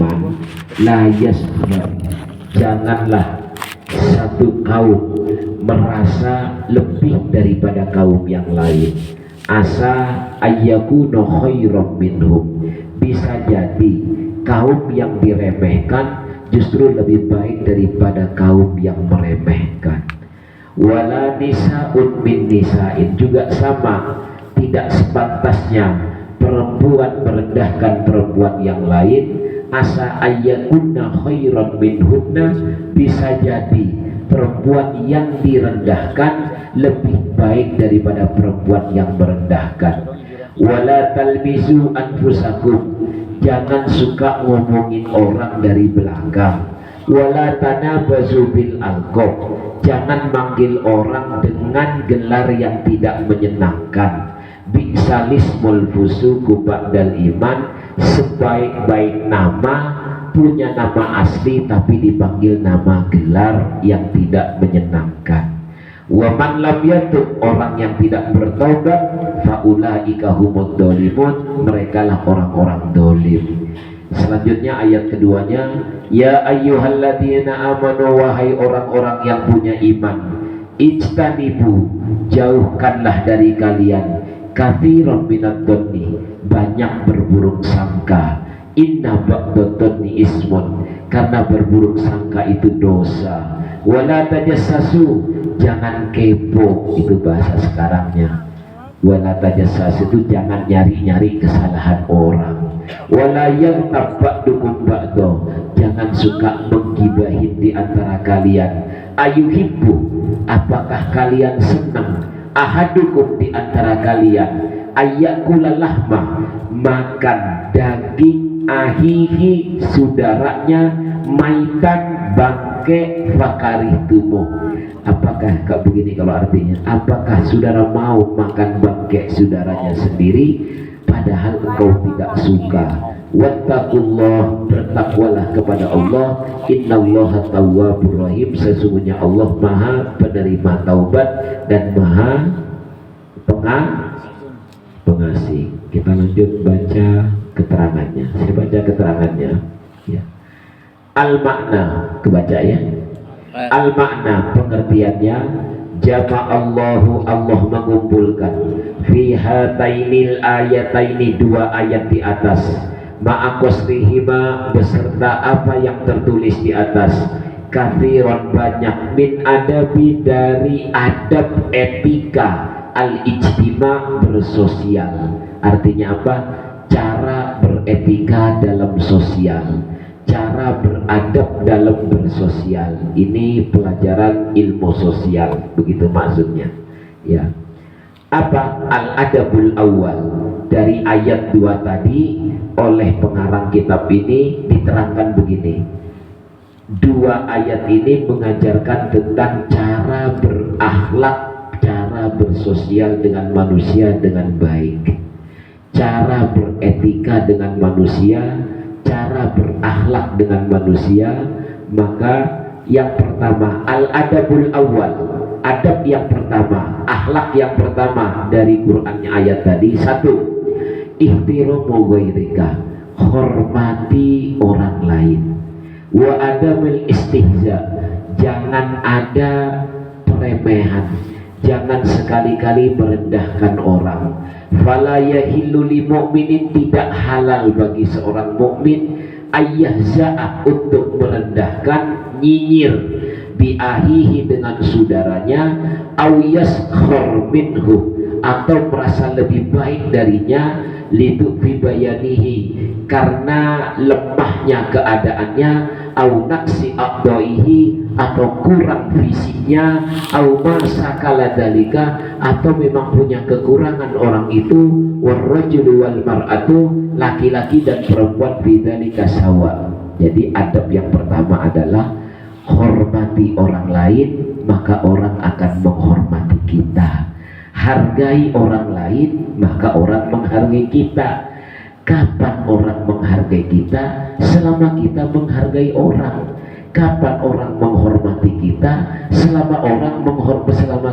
beriman, la yaskhar, janganlah satu kaum merasa lebih daripada kaum yang lain. Asa ayyakuna khairam minhum, bisa jadi kaum yang diremehkan justru lebih baik daripada kaum yang meremehkan. Wala nisa'un min nisa'in, juga sama, tidak sepantasnya perempuan merendahkan perempuan yang lain. Asa ayyakunna khairan minhunna, bisa jadi perempuan yang direndahkan lebih baik daripada perempuan yang merendahkan. Wala talmizu anfusakum, jangan suka ngomongin orang dari belakang. Wala tanabazu bil alqab, jangan manggil orang dengan gelar yang tidak menyenangkan. Bi'salismul fusuku ba'dal iman, sebaik-baik nama punya nama asli tapi dipanggil nama gelar yang tidak menyenangkan. Wa man lam yatub, orang yang tidak bertobat, faulaika humud dzalimun, merekalah orang-orang dolim. Selanjutnya ayat keduanya, ya ayyuhalladzina amanu, wahai orang-orang yang punya iman, ijtanibu, jauhkanlah dari kalian, katsiran minadh dhanni, banyak berburuk sangka. Inna ba'dadh dhanni ismun, karena berburuk sangka itu dosa. Wala tajassasu, jangan kepo, itu bahasa sekarangnya. Wala tajassasu itu jangan nyari-nyari kesalahan orang. Wala yaghtab ba'dukum ba'da, jangan suka menggibahin di antara kalian. Ayuhibbu, apakah kalian senang, ahadukum di antara kalian, ayyakula lahma, makan daging ahihi, saudaranya, maitan, bangke, fakarihtumu. Apakah kak begini kalau artinya, apakah saudara mau makan bangke saudaranya sendiri padahal engkau tidak suka? Wattaqullah, bertakwalah kepada Allah. Innallaha tawwabur rahim, sesungguhnya Allah maha penerima taubat dan maha pengasih. Kita lanjut baca keterangannya. Saya baca keterangannya ya. Al-makna, kebaca ya. Al-makna, pengertiannya, jama'allahu, Allah mengumpulkan, fi hatainil ayataini, dua ayat di atas, ma'akosrihima, beserta apa yang tertulis di atas, kathiron, banyak, min adabi, dari adab etika, al-ijtima, bersosial. Artinya apa? Cara beretika dalam sosial, cara beradab dalam bersosial. Ini pelajaran ilmu sosial, begitu maksudnya ya. Apa? Al-adabul awal, dari ayat 2 tadi oleh pengarang kitab ini diterangkan begini. Dua ayat ini mengajarkan tentang cara berakhlak, cara bersosial dengan manusia dengan baik, cara beretika dengan manusia, cara berakhlak dengan manusia. Maka yang pertama, al-adabul awal, adab yang pertama, akhlak yang pertama dari Qur'annya ayat tadi, satu, ihtiramu ghairika, hormati orang lain. Wa adamil istihza, jangan ada peremehan, jangan sekali-kali merendahkan orang. Fala yahillu lil mu'minin, tidak halal bagi seorang mukmin, ayyahza'a, untuk merendahkan, nyinyir, biahihi, dengan saudaranya, aw yaskhar minhu, atau merasa lebih baik darinya, lidu'fi bayanihi, karena lemahnya keadaannya, au naksi aqdaihi, atau kurang fisiknya, au masakala dalika, atau memang punya kekurangan orang itu, warrajulu wal mar'atu, laki-laki dan perempuan, bidzalika sawa. Jadi adab yang pertama adalah hormati orang lain, maka orang akan menghormati kita. Hargai orang lain, maka orang menghargai kita. Kapan orang menghargai kita? Selama kita menghargai orang. Kapan orang menghormati kita? Selama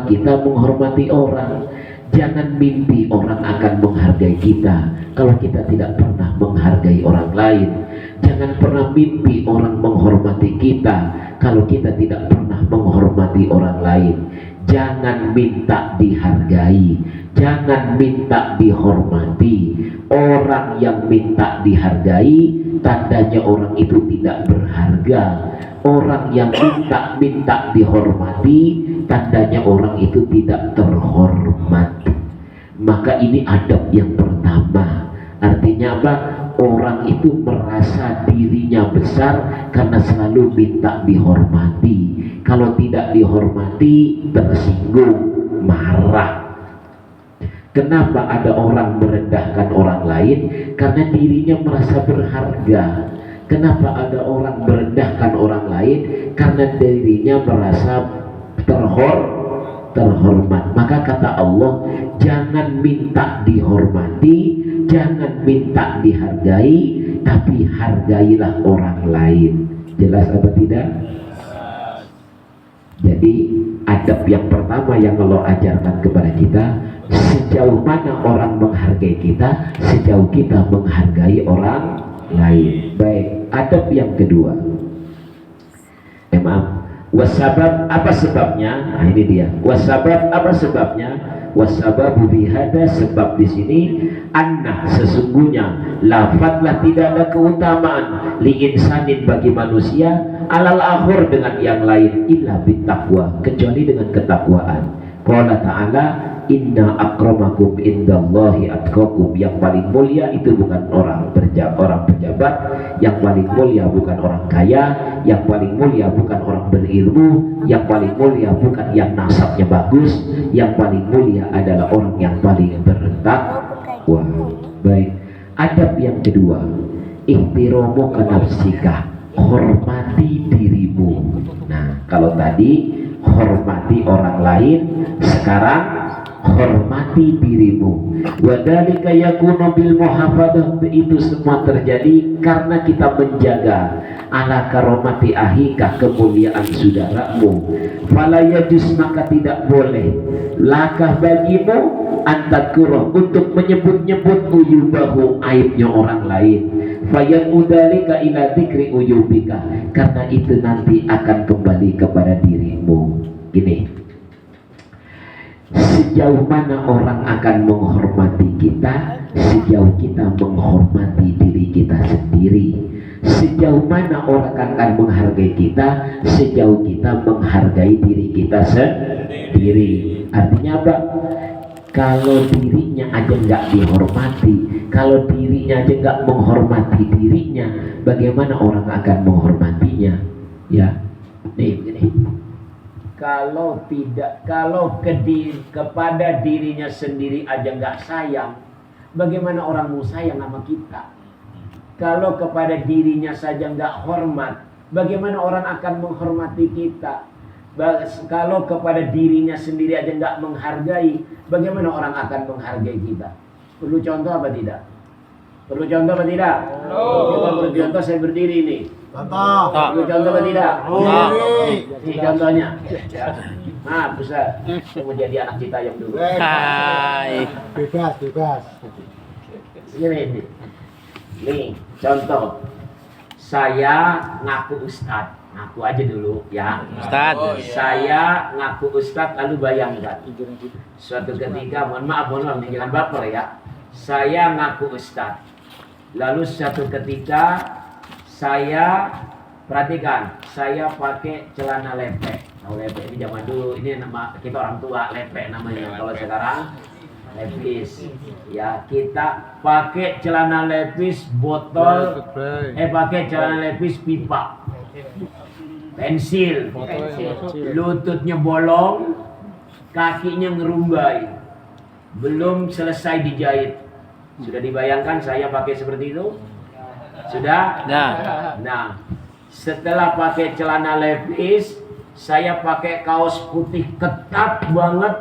kita menghormati orang. Jangan mimpi orang akan menghargai kita kalau kita tidak pernah menghargai orang lain. Jangan Jangan pernah mimpi orang menghormati kita kalau kita tidak pernah menghormati orang lain. Jangan minta dihargai, jangan minta dihormati. Orang yang minta dihargai, tandanya orang itu tidak berharga. Orang yang minta dihormati, tandanya orang itu tidak terhormat. Maka ini adab yang pertama. Artinya apa? Orang itu merasa dirinya besar karena selalu minta dihormati. Kalau tidak dihormati, tersinggung, marah. Kenapa ada orang merendahkan orang lain? Karena dirinya merasa berharga. Kenapa ada orang merendahkan orang lain? Karena dirinya merasa terhormat. Maka kata Allah, jangan minta dihormati, jangan minta dihargai, tapi hargailah orang lain. Jelas apa tidak? Jadi adab yang pertama yang Allah ajarkan kepada kita, sejauh mana orang menghargai kita, sejauh kita menghargai orang lain. Baik, adab yang kedua. Wasabab, apa sebabnya? Nah ini dia. Wasabab, apa sebabnya? Wasababu bihada, sebab di sini anna, sesungguhnya lafadlah, tidak ada keutamaan li insanin, bagi manusia, alal akhir, dengan yang lain, illa bittaqwa, kecuali dengan ketakwaan. Qala ta'ala, inna akramakum indallahi atqakum. Yang paling mulia itu bukan orang pejabat, yang paling mulia bukan orang kaya, yang paling mulia bukan orang berilmu, yang paling mulia bukan yang nasabnya bagus, yang paling mulia adalah orang yang paling bertakwa. Baik, adab yang kedua, ihtiramu kanafsika, hormati dirimu. Nah, kalau tadi hormati orang lain, sekarang hormati dirimu. Wadhalika yakunu bil muhafadah, itu semua terjadi karena kita menjaga ala karomati ahika, kemuliaan saudaramu. Fala yajuz, maka tidak boleh lakah bagimu antakurah, untuk menyebut-nyebut uyubahu, aibnya orang lain. Fayat udalika ila dzikri uyubika, karena itu nanti akan kembali kepada dirimu. Gini, sejauh mana orang akan menghormati kita, sejauh kita menghormati diri kita sendiri. Sejauh mana orang akan menghargai kita, sejauh kita menghargai diri kita sendiri. Artinya apa? Kalau dirinya aja nggak dihormati, kalau dirinya aja nggak menghormati dirinya, bagaimana orang akan menghormatinya? Ya, nih gini. Kalau kepada dirinya sendiri aja nggak sayang, bagaimana orang mau sayang sama kita? Kalau kepada dirinya saja nggak hormat, bagaimana orang akan menghormati kita? Kalau kepada dirinya sendiri aja nggak menghargai, bagaimana orang akan menghargai kita? Perlu contoh apa tidak? Perlu contoh apa tidak? Kita bercontoh, saya berdiri ini. Contoh. Perlu contoh apa tidak? Ini contohnya. Nah, Ustaz, saya mau jadi anak Citayam dulu. Bebas. Ini. Nih, contoh. Saya ngaku Ustadz. Ngaku aja dulu ya. Ustadz. Saya ngaku Ustadz, lalu bayangkan. Suatu ketika, mohon maaf, jangan baper ya. Saya ngaku Ustadz. Lalu suatu ketika saya, perhatikan, saya pakai celana lepek. Tahu lepek ini zaman dulu, ini nama kita orang tua, lepek namanya. Kalau sekarang lepis. Ya, kita pakai celana lepis botol, pakai celana lepis pipa. Pensil. Lututnya bolong, kakinya ngerumbai. Belum selesai dijahit. Sudah dibayangkan saya pakai seperti itu? Sudah? Nah, setelah pakai celana levis, saya pakai kaos putih ketat banget.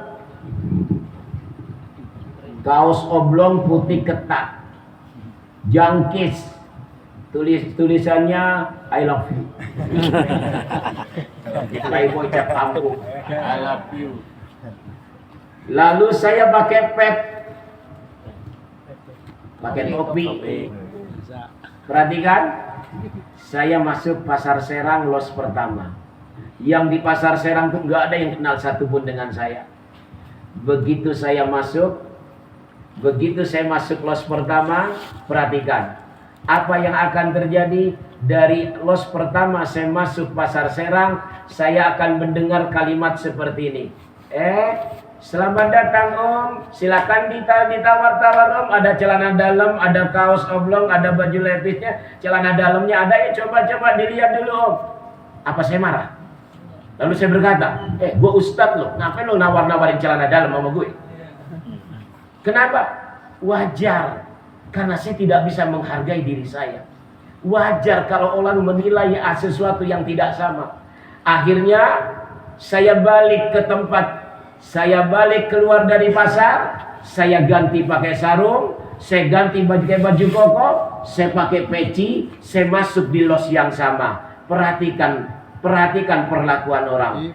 Kaos oblong putih ketat. Jangkis. Tulisannya I love you. Playboy cap kampung. I love you. Lalu saya pakai pet. Pakai topi. Perhatikan, Saya masuk pasar Serang los pertama. Yang di pasar Serang tuh nggak ada yang kenal satupun dengan saya. Begitu saya masuk los pertama, perhatikan apa yang akan terjadi. Dari los pertama saya masuk pasar Serang, saya akan mendengar kalimat seperti ini. Selamat datang Om, silakan ditawar-tawar Om. Ada celana dalam, ada kaos oblong, ada baju levisnya, celana dalamnya ada, coba dilihat dulu Om. Apa saya marah? Lalu saya berkata, gue ustadz loh, ngapain lo nawar-nawarin celana dalam sama gue? Kenapa? Wajar, karena saya tidak bisa menghargai diri saya. Wajar kalau orang menilai sesuatu yang tidak sama. Akhirnya saya balik ke tempat, saya balik keluar dari pasar, saya ganti pakai sarung, saya ganti baju koko, saya pakai peci, saya masuk di los yang sama. Perhatikan perlakuan orang.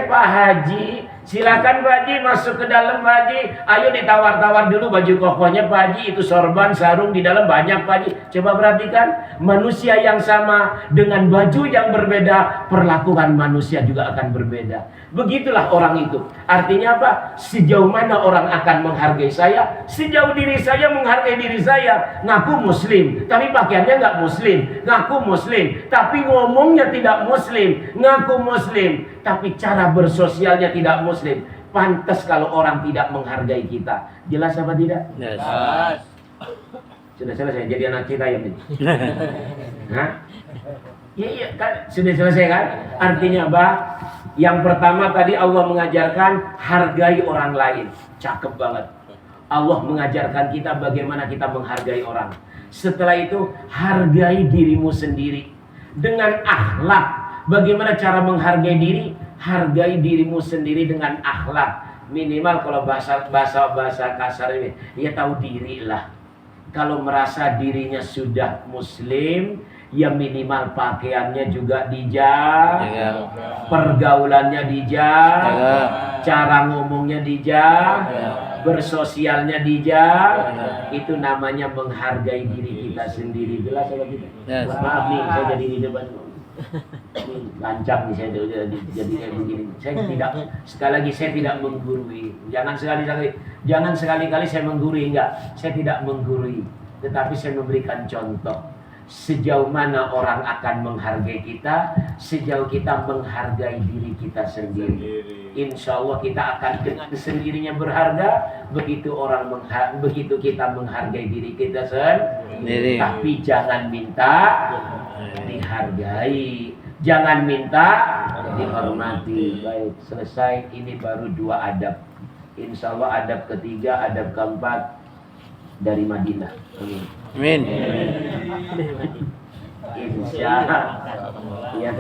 Pak Haji, silakan Pak Haji masuk ke dalam Pak Haji. Ayo ditawar-tawar dulu baju kokonya Pak Haji. Itu sorban, sarung di dalam banyak Pak Haji. Coba perhatikan, manusia yang sama dengan baju yang berbeda, perlakuan manusia juga akan berbeda. Begitulah orang itu. Artinya apa? Sejauh mana orang akan menghargai saya, sejauh diri saya menghargai diri saya. Ngaku muslim, tapi pakaiannya nggak muslim. Ngaku muslim, tapi ngomongnya tidak muslim. Ngaku muslim, tapi cara bersosialnya tidak muslim. Pantas kalau orang tidak menghargai kita. Jelas apa tidak? Yes. Sudah selesai jadi anak kita ya ini. Hah? Iya kan sudah selesai kan? Artinya apa? Yang pertama tadi Allah mengajarkan hargai orang lain. Cakep banget. Allah mengajarkan kita bagaimana kita menghargai orang. Setelah itu hargai dirimu sendiri dengan akhlak. Bagaimana cara menghargai diri? Hargai dirimu sendiri dengan akhlak. Minimal kalau bahasa kasar ini, ya tahu diri lah. Kalau merasa dirinya sudah muslim, ya minimal pakaiannya juga dijaga, pergaulannya dijaga, cara ngomongnya dijaga, bersosialnya dijaga. Itu namanya menghargai diri kita sendiri. Jelas apa tidak? Yes. Maaf nih, saya jadi di depan. Lancang nih saya jadi kayak begini. Saya tidak, sekali lagi saya tidak menggurui. Jangan sekali-kali saya menggurui, enggak. Saya tidak menggurui, tetapi saya memberikan contoh. Sejauh mana orang akan menghargai kita, sejauh kita menghargai diri kita sendiri. Insya Allah kita akan sendirinya berharga. Begitu kita menghargai diri kita sendiri. Tapi jangan minta dihargai, jangan minta dihormati. Baik, selesai. Ini baru 2 adab. Insya Allah adab ketiga, adab keempat dari Madinah. Amin. Insya ya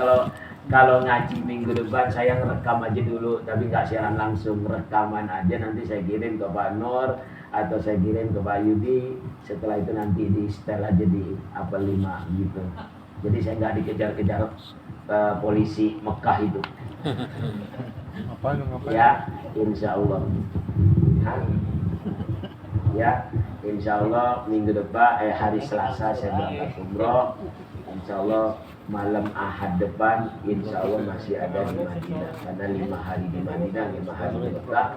kalau ngaji minggu depan saya ngerekam aja dulu, tapi nggak siaran langsung, rekaman aja. Nanti saya kirim ke Pak Nur atau saya kirim ke Pak Yudi. Setelah itu nanti di setel aja di apel 5 gitu. Jadi saya nggak dikejar-kejar polisi Mekah itu. Ya, insya Allah. Ya, insya Allah minggu depan hari Selasa saya berangkat umroh. Insya Allah malam Ahad depan insya Allah masih ada di Madinah. Karena 5 hari di Madinah, 5 hari di Mekah,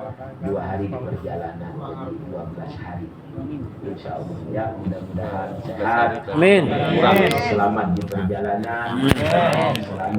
2 hari di perjalanan, jadi 12 hari. Insya Allah ya, mudah-mudahan sehat. Amin. Selamat di perjalanan. Selamat.